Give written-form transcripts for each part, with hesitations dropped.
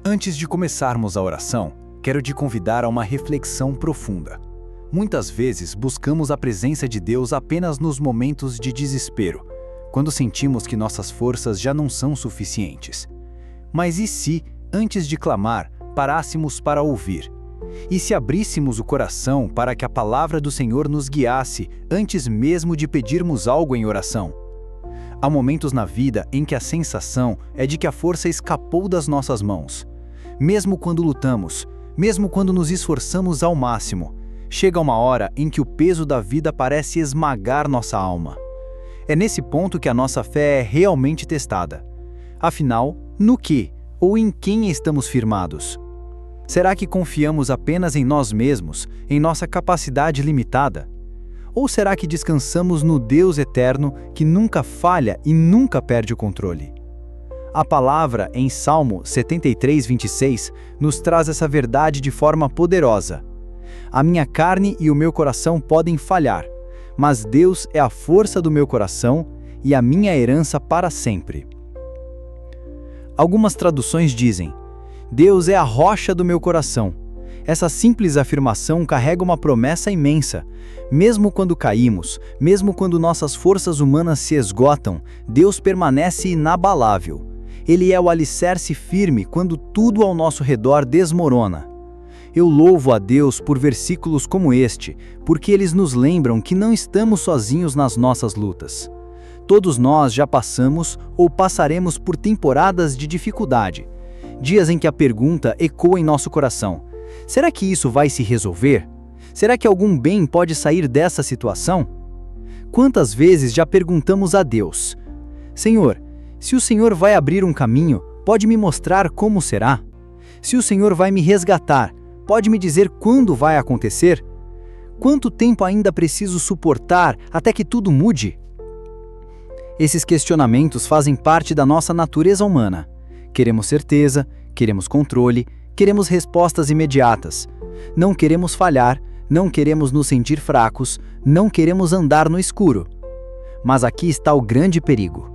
Antes de começarmos a oração, quero te convidar a uma reflexão profunda. Muitas vezes buscamos a presença de Deus apenas nos momentos de desespero, quando sentimos que nossas forças já não são suficientes. Mas e se, antes de clamar, parássemos para ouvir? E se abríssemos o coração para que a palavra do Senhor nos guiasse antes mesmo de pedirmos algo em oração? Há momentos na vida em que a sensação é de que a força escapou das nossas mãos. Mesmo quando lutamos, mesmo quando nos esforçamos ao máximo, chega uma hora em que o peso da vida parece esmagar nossa alma. É nesse ponto que a nossa fé é realmente testada. Afinal, no que ou em quem estamos firmados? Será que confiamos apenas em nós mesmos, em nossa capacidade limitada? Ou será que descansamos no Deus eterno que nunca falha e nunca perde o controle? A palavra em Salmo 73:26 nos traz essa verdade de forma poderosa. A minha carne e o meu coração podem falhar, mas Deus é a força do meu coração e a minha herança para sempre. Algumas traduções dizem: Deus é a rocha do meu coração. Essa simples afirmação carrega uma promessa imensa. Mesmo quando caímos, mesmo quando nossas forças humanas se esgotam, Deus permanece inabalável. Ele é o alicerce firme quando tudo ao nosso redor desmorona. Eu louvo a Deus por versículos como este, porque eles nos lembram que não estamos sozinhos nas nossas lutas. Todos nós já passamos ou passaremos por temporadas de dificuldade. Dias em que a pergunta ecoa em nosso coração: será que isso vai se resolver? Será que algum bem pode sair dessa situação? Quantas vezes já perguntamos a Deus: Senhor, se o Senhor vai abrir um caminho, pode me mostrar como será? Se o Senhor vai me resgatar, pode me dizer quando vai acontecer? Quanto tempo ainda preciso suportar até que tudo mude? Esses questionamentos fazem parte da nossa natureza humana. Queremos certeza, queremos controle, queremos respostas imediatas. Não queremos falhar, não queremos nos sentir fracos, não queremos andar no escuro. Mas aqui está o grande perigo.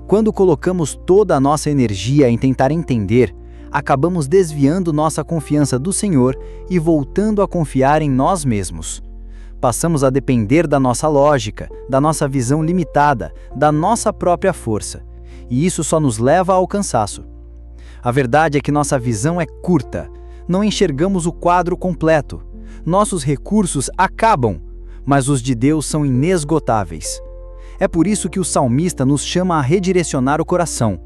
Quando colocamos toda a nossa energia em tentar entender, acabamos desviando nossa confiança do Senhor e voltando a confiar em nós mesmos. Passamos a depender da nossa lógica, da nossa visão limitada, da nossa própria força. E isso só nos leva ao cansaço. A verdade é que nossa visão é curta. Não enxergamos o quadro completo. Nossos recursos acabam, mas os de Deus são inesgotáveis. É por isso que o salmista nos chama a redirecionar o coração.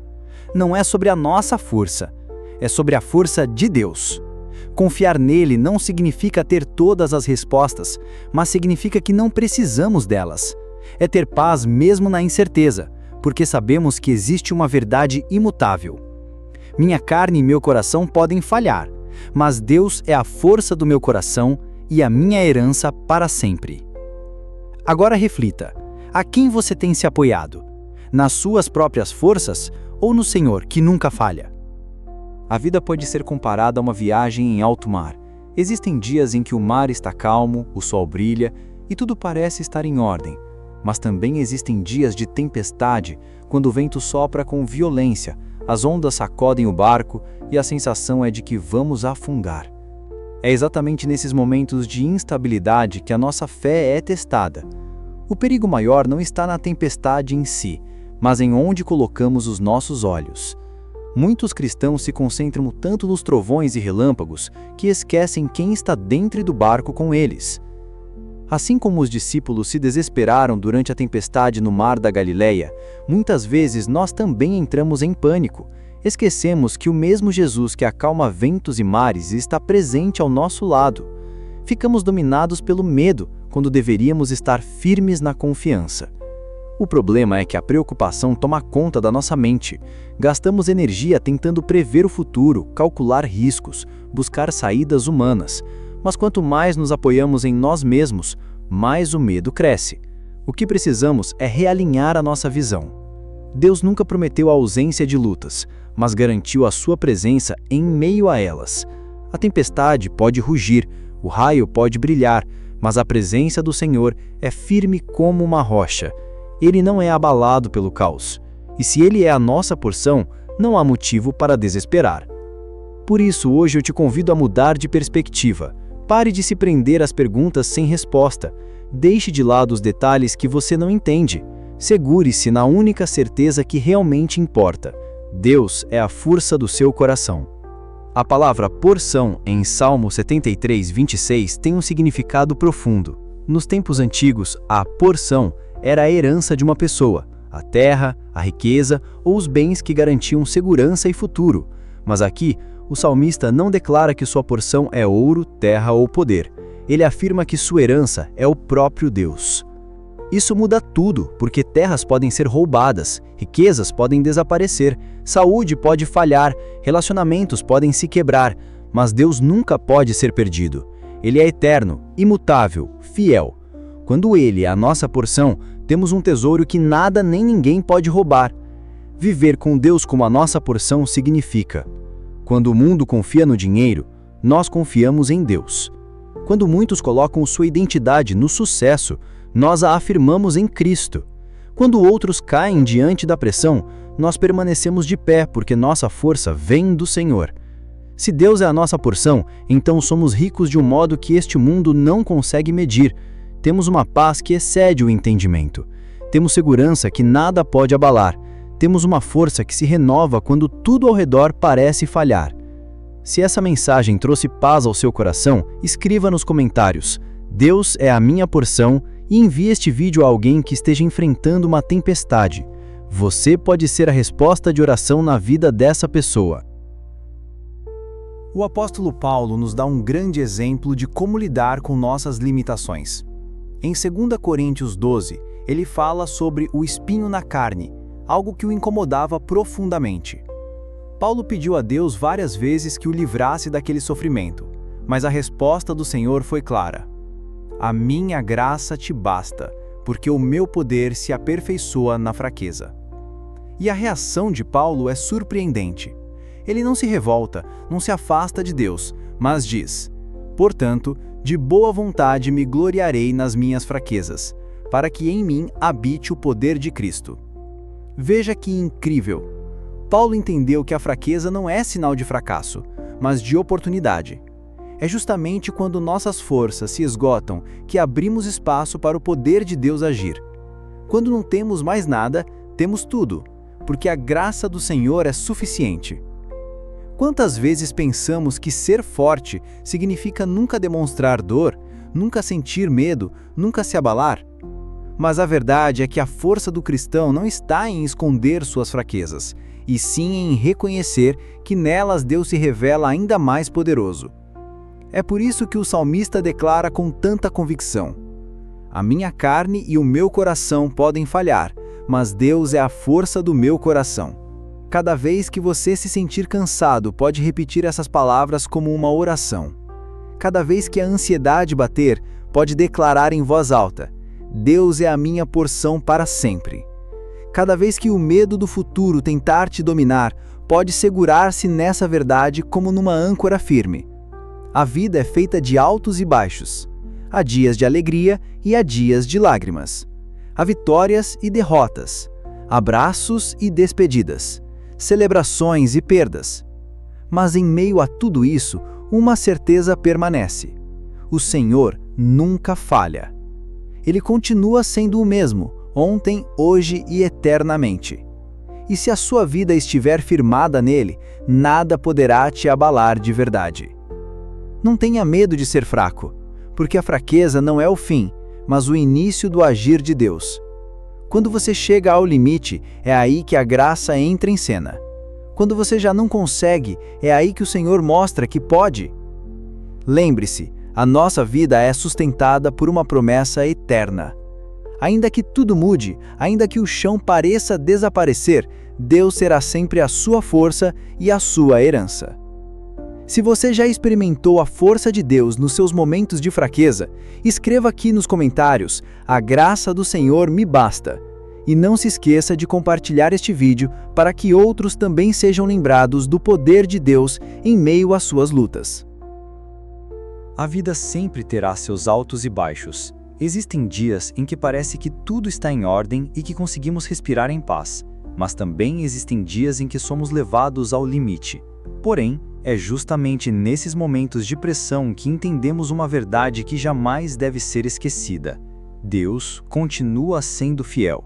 Não é sobre a nossa força, é sobre a força de Deus. Confiar nele não significa ter todas as respostas, mas significa que não precisamos delas. É ter paz mesmo na incerteza, porque sabemos que existe uma verdade imutável. Minha carne e meu coração podem falhar, mas Deus é a força do meu coração e a minha herança para sempre. Agora reflita: a quem você tem se apoiado? Nas suas próprias forças ou no Senhor, que nunca falha? A vida pode ser comparada a uma viagem em alto mar. Existem dias em que o mar está calmo, o sol brilha e tudo parece estar em ordem. Mas também existem dias de tempestade, quando o vento sopra com violência, as ondas sacodem o barco e a sensação é de que vamos afundar. É exatamente nesses momentos de instabilidade que a nossa fé é testada. O perigo maior não está na tempestade em si, mas em onde colocamos os nossos olhos. Muitos cristãos se concentram tanto nos trovões e relâmpagos que esquecem quem está dentro do barco com eles. Assim como os discípulos se desesperaram durante a tempestade no mar da Galileia, muitas vezes nós também entramos em pânico. Esquecemos que o mesmo Jesus que acalma ventos e mares está presente ao nosso lado. Ficamos dominados pelo medo, quando deveríamos estar firmes na confiança. O problema é que a preocupação toma conta da nossa mente. Gastamos energia tentando prever o futuro, calcular riscos, buscar saídas humanas. Mas quanto mais nos apoiamos em nós mesmos, mais o medo cresce. O que precisamos é realinhar a nossa visão. Deus nunca prometeu a ausência de lutas, mas garantiu a sua presença em meio a elas. A tempestade pode rugir, o raio pode brilhar, mas a presença do Senhor é firme como uma rocha. Ele não é abalado pelo caos. E se ele é a nossa porção, não há motivo para desesperar. Por isso, hoje eu te convido a mudar de perspectiva. Pare de se prender às perguntas sem resposta. Deixe de lado os detalhes que você não entende. Segure-se na única certeza que realmente importa. Deus é a força do seu coração. A palavra porção em Salmo 73, 26 tem um significado profundo. Nos tempos antigos, a porção era a herança de uma pessoa, a terra, a riqueza ou os bens que garantiam segurança e futuro. Mas aqui, o salmista não declara que sua porção é ouro, terra ou poder. Ele afirma que sua herança é o próprio Deus. Isso muda tudo, porque terras podem ser roubadas, riquezas podem desaparecer, saúde pode falhar, relacionamentos podem se quebrar, mas Deus nunca pode ser perdido. Ele é eterno, imutável, fiel. Quando Ele é a nossa porção, temos um tesouro que nada nem ninguém pode roubar. Viver com Deus como a nossa porção significa: quando o mundo confia no dinheiro, nós confiamos em Deus. Quando muitos colocam sua identidade no sucesso, nós a afirmamos em Cristo. Quando outros caem diante da pressão, nós permanecemos de pé porque nossa força vem do Senhor. Se Deus é a nossa porção, então somos ricos de um modo que este mundo não consegue medir. Temos uma paz que excede o entendimento. Temos segurança que nada pode abalar. Temos uma força que se renova quando tudo ao redor parece falhar. Se essa mensagem trouxe paz ao seu coração, escreva nos comentários: Deus é a minha porção, e envie este vídeo a alguém que esteja enfrentando uma tempestade. Você pode ser a resposta de oração na vida dessa pessoa. O apóstolo Paulo nos dá um grande exemplo de como lidar com nossas limitações. Em 2 Coríntios 12, ele fala sobre o espinho na carne, algo que o incomodava profundamente. Paulo pediu a Deus várias vezes que o livrasse daquele sofrimento, mas a resposta do Senhor foi clara: a minha graça te basta, porque o meu poder se aperfeiçoa na fraqueza. E a reação de Paulo é surpreendente. Ele não se revolta, não se afasta de Deus, mas diz: portanto, de boa vontade me gloriarei nas minhas fraquezas, para que em mim habite o poder de Cristo. Veja que incrível! Paulo entendeu que a fraqueza não é sinal de fracasso, mas de oportunidade. É justamente quando nossas forças se esgotam que abrimos espaço para o poder de Deus agir. Quando não temos mais nada, temos tudo, porque a graça do Senhor é suficiente. Quantas vezes pensamos que ser forte significa nunca demonstrar dor, nunca sentir medo, nunca se abalar? Mas a verdade é que a força do cristão não está em esconder suas fraquezas, e sim em reconhecer que nelas Deus se revela ainda mais poderoso. É por isso que o salmista declara com tanta convicção: a minha carne e o meu coração podem falhar, mas Deus é a força do meu coração. Cada vez que você se sentir cansado, pode repetir essas palavras como uma oração. Cada vez que a ansiedade bater, pode declarar em voz alta: Deus é a minha porção para sempre. Cada vez que o medo do futuro tentar te dominar, pode segurar-se nessa verdade como numa âncora firme. A vida é feita de altos e baixos. Há dias de alegria e há dias de lágrimas. Há vitórias e derrotas. Abraços e despedidas. Celebrações e perdas. Mas em meio a tudo isso, uma certeza permanece: o Senhor nunca falha. Ele continua sendo o mesmo, ontem, hoje e eternamente. E se a sua vida estiver firmada nele, nada poderá te abalar de verdade. Não tenha medo de ser fraco, porque a fraqueza não é o fim, mas o início do agir de Deus. Quando você chega ao limite, é aí que a graça entra em cena. Quando você já não consegue, é aí que o Senhor mostra que pode. Lembre-se, a nossa vida é sustentada por uma promessa eterna. Ainda que tudo mude, ainda que o chão pareça desaparecer, Deus será sempre a sua força e a sua herança. Se você já experimentou a força de Deus nos seus momentos de fraqueza, escreva aqui nos comentários: a graça do Senhor me basta. E não se esqueça de compartilhar este vídeo para que outros também sejam lembrados do poder de Deus em meio às suas lutas. A vida sempre terá seus altos e baixos. Existem dias em que parece que tudo está em ordem e que conseguimos respirar em paz, mas também existem dias em que somos levados ao limite. Porém, É justamente nesses momentos de pressão que entendemos uma verdade que jamais deve ser esquecida: Deus continua sendo fiel.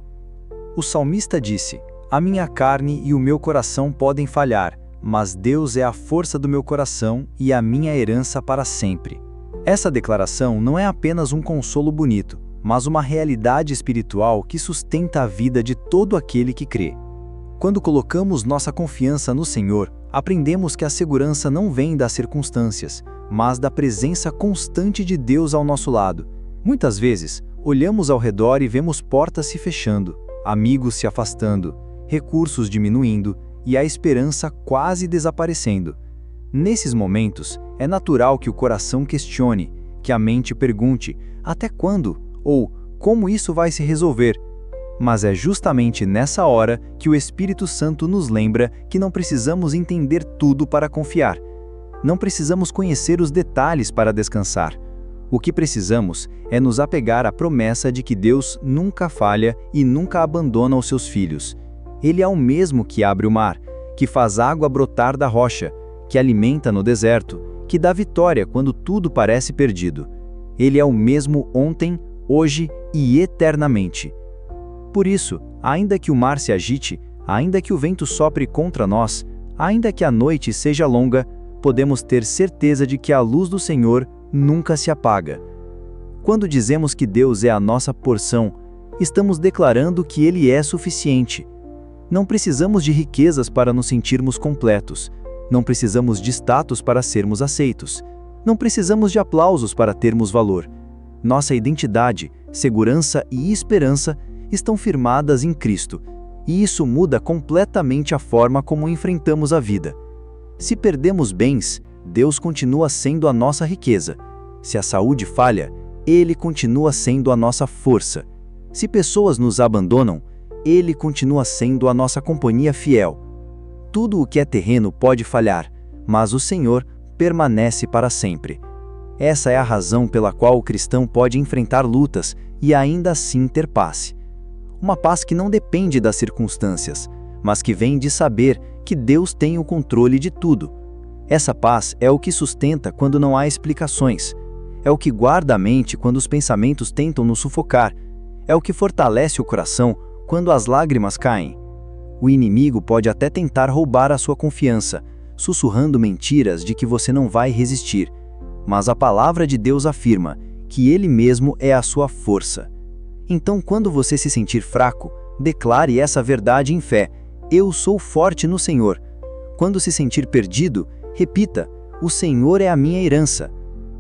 O salmista disse: "A minha carne e o meu coração podem falhar, mas Deus é a força do meu coração e a minha herança para sempre." Essa declaração não é apenas um consolo bonito, mas uma realidade espiritual que sustenta a vida de todo aquele que crê. Quando colocamos nossa confiança no Senhor, aprendemos que a segurança não vem das circunstâncias, mas da presença constante de Deus ao nosso lado. Muitas vezes, olhamos ao redor e vemos portas se fechando, amigos se afastando, recursos diminuindo e a esperança quase desaparecendo. Nesses momentos, é natural que o coração questione, que a mente pergunte: até quando? Ou como isso vai se resolver? Mas é justamente nessa hora que o Espírito Santo nos lembra que não precisamos entender tudo para confiar. Não precisamos conhecer os detalhes para descansar. O que precisamos é nos apegar à promessa de que Deus nunca falha e nunca abandona os seus filhos. Ele é o mesmo que abre o mar, que faz água brotar da rocha, que alimenta no deserto, que dá vitória quando tudo parece perdido. Ele é o mesmo ontem, hoje e eternamente. Por isso, ainda que o mar se agite, ainda que o vento sopre contra nós, ainda que a noite seja longa, podemos ter certeza de que a luz do Senhor nunca se apaga. Quando dizemos que Deus é a nossa porção, estamos declarando que Ele é suficiente. Não precisamos de riquezas para nos sentirmos completos. Não precisamos de status para sermos aceitos. Não precisamos de aplausos para termos valor. Nossa identidade, segurança e esperança estão firmadas em Cristo, e isso muda completamente a forma como enfrentamos a vida. Se perdemos bens, Deus continua sendo a nossa riqueza. Se a saúde falha, Ele continua sendo a nossa força. Se pessoas nos abandonam, Ele continua sendo a nossa companhia fiel. Tudo o que é terreno pode falhar, mas o Senhor permanece para sempre. Essa é a razão pela qual o cristão pode enfrentar lutas e ainda assim ter paz. Uma paz que não depende das circunstâncias, mas que vem de saber que Deus tem o controle de tudo. Essa paz é o que sustenta quando não há explicações. É o que guarda a mente quando os pensamentos tentam nos sufocar. É o que fortalece o coração quando as lágrimas caem. O inimigo pode até tentar roubar a sua confiança, sussurrando mentiras de que você não vai resistir. Mas a palavra de Deus afirma que Ele mesmo é a sua força. Então, quando você se sentir fraco, declare essa verdade em fé: eu sou forte no Senhor. Quando se sentir perdido, repita: o Senhor é a minha herança.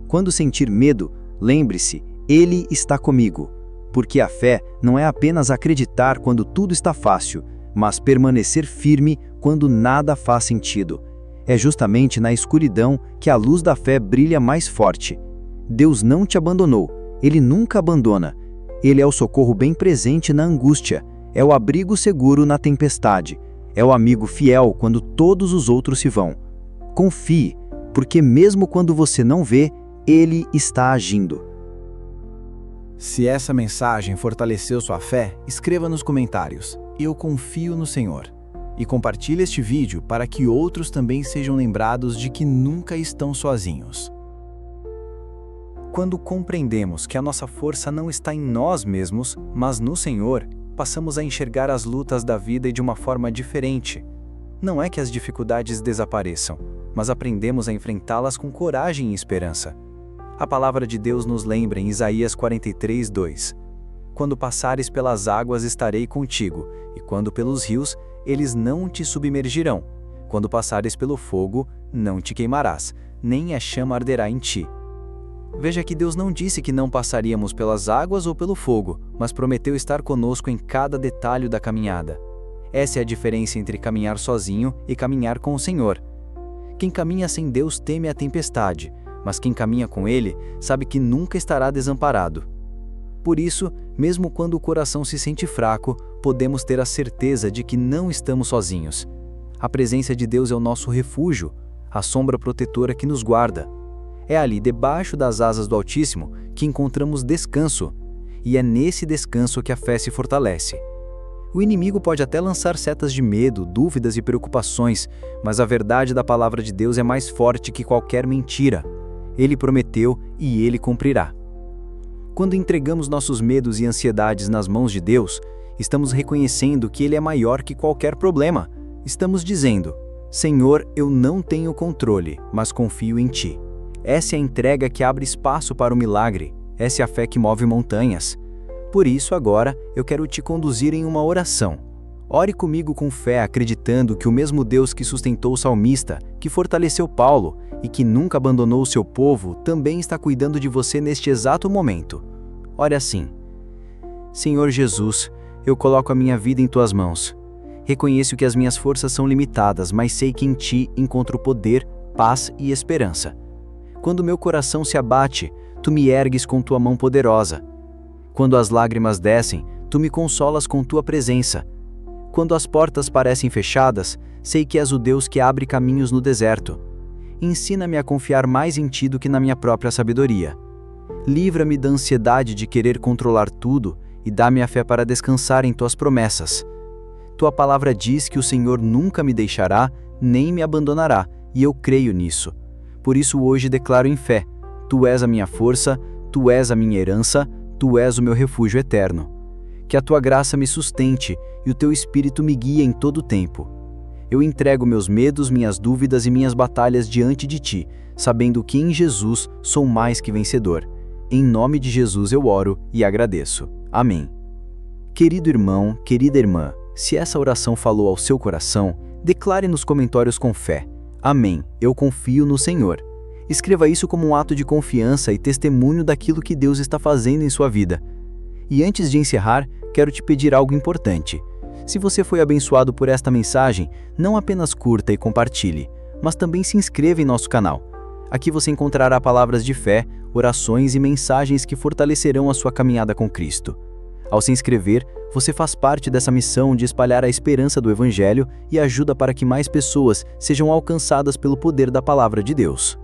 Quando sentir medo, lembre-se: Ele está comigo. Porque a fé não é apenas acreditar quando tudo está fácil, mas permanecer firme quando nada faz sentido. É justamente na escuridão que a luz da fé brilha mais forte. Deus não te abandonou, Ele nunca abandona. Ele é o socorro bem presente na angústia, é o abrigo seguro na tempestade, é o amigo fiel quando todos os outros se vão. Confie, porque mesmo quando você não vê, Ele está agindo. Se essa mensagem fortaleceu sua fé, escreva nos comentários: eu confio no Senhor. E compartilhe este vídeo para que outros também sejam lembrados de que nunca estão sozinhos. Quando compreendemos que a nossa força não está em nós mesmos, mas no Senhor, passamos a enxergar as lutas da vida de uma forma diferente. Não é que as dificuldades desapareçam, mas aprendemos a enfrentá-las com coragem e esperança. A palavra de Deus nos lembra em Isaías 43:2: quando passares pelas águas estarei contigo, e quando pelos rios, eles não te submergirão. Quando passares pelo fogo, não te queimarás, nem a chama arderá em ti. Veja que Deus não disse que não passaríamos pelas águas ou pelo fogo, mas prometeu estar conosco em cada detalhe da caminhada. Essa é a diferença entre caminhar sozinho e caminhar com o Senhor. Quem caminha sem Deus teme a tempestade, mas quem caminha com Ele sabe que nunca estará desamparado. Por isso, mesmo quando o coração se sente fraco, podemos ter a certeza de que não estamos sozinhos. A presença de Deus é o nosso refúgio, a sombra protetora que nos guarda. É ali, debaixo das asas do Altíssimo, que encontramos descanso, e é nesse descanso que a fé se fortalece. O inimigo pode até lançar setas de medo, dúvidas e preocupações, mas a verdade da palavra de Deus é mais forte que qualquer mentira. Ele prometeu e ele cumprirá. Quando entregamos nossos medos e ansiedades nas mãos de Deus, estamos reconhecendo que Ele é maior que qualquer problema. Estamos dizendo: Senhor, eu não tenho controle, mas confio em Ti. Essa é a entrega que abre espaço para o milagre. Essa é a fé que move montanhas. Por isso, agora, eu quero te conduzir em uma oração. Ore comigo com fé, acreditando que o mesmo Deus que sustentou o salmista, que fortaleceu Paulo e que nunca abandonou o seu povo, também está cuidando de você neste exato momento. Ore assim: Senhor Jesus, eu coloco a minha vida em Tuas mãos. Reconheço que as minhas forças são limitadas, mas sei que em Ti encontro poder, paz e esperança. Quando meu coração se abate, Tu me ergues com Tua mão poderosa. Quando as lágrimas descem, Tu me consolas com Tua presença. Quando as portas parecem fechadas, sei que és o Deus que abre caminhos no deserto. Ensina-me a confiar mais em Ti do que na minha própria sabedoria. Livra-me da ansiedade de querer controlar tudo e dá-me a fé para descansar em Tuas promessas. Tua palavra diz que o Senhor nunca me deixará, nem me abandonará, e eu creio nisso. Por isso hoje declaro em fé: Tu és a minha força, Tu és a minha herança, Tu és o meu refúgio eterno. Que a Tua graça me sustente e o Teu Espírito me guie em todo o tempo. Eu entrego meus medos, minhas dúvidas e minhas batalhas diante de Ti, sabendo que em Jesus sou mais que vencedor. Em nome de Jesus eu oro e agradeço. Amém. Querido irmão, querida irmã, se essa oração falou ao seu coração, declare nos comentários com fé: Amém, eu confio no Senhor. Escreva isso como um ato de confiança e testemunho daquilo que Deus está fazendo em sua vida. E antes de encerrar, quero te pedir algo importante. Se você foi abençoado por esta mensagem, não apenas curta e compartilhe, mas também se inscreva em nosso canal. Aqui você encontrará palavras de fé, orações e mensagens que fortalecerão a sua caminhada com Cristo. Ao se inscrever, você faz parte dessa missão de espalhar a esperança do Evangelho e ajuda para que mais pessoas sejam alcançadas pelo poder da Palavra de Deus.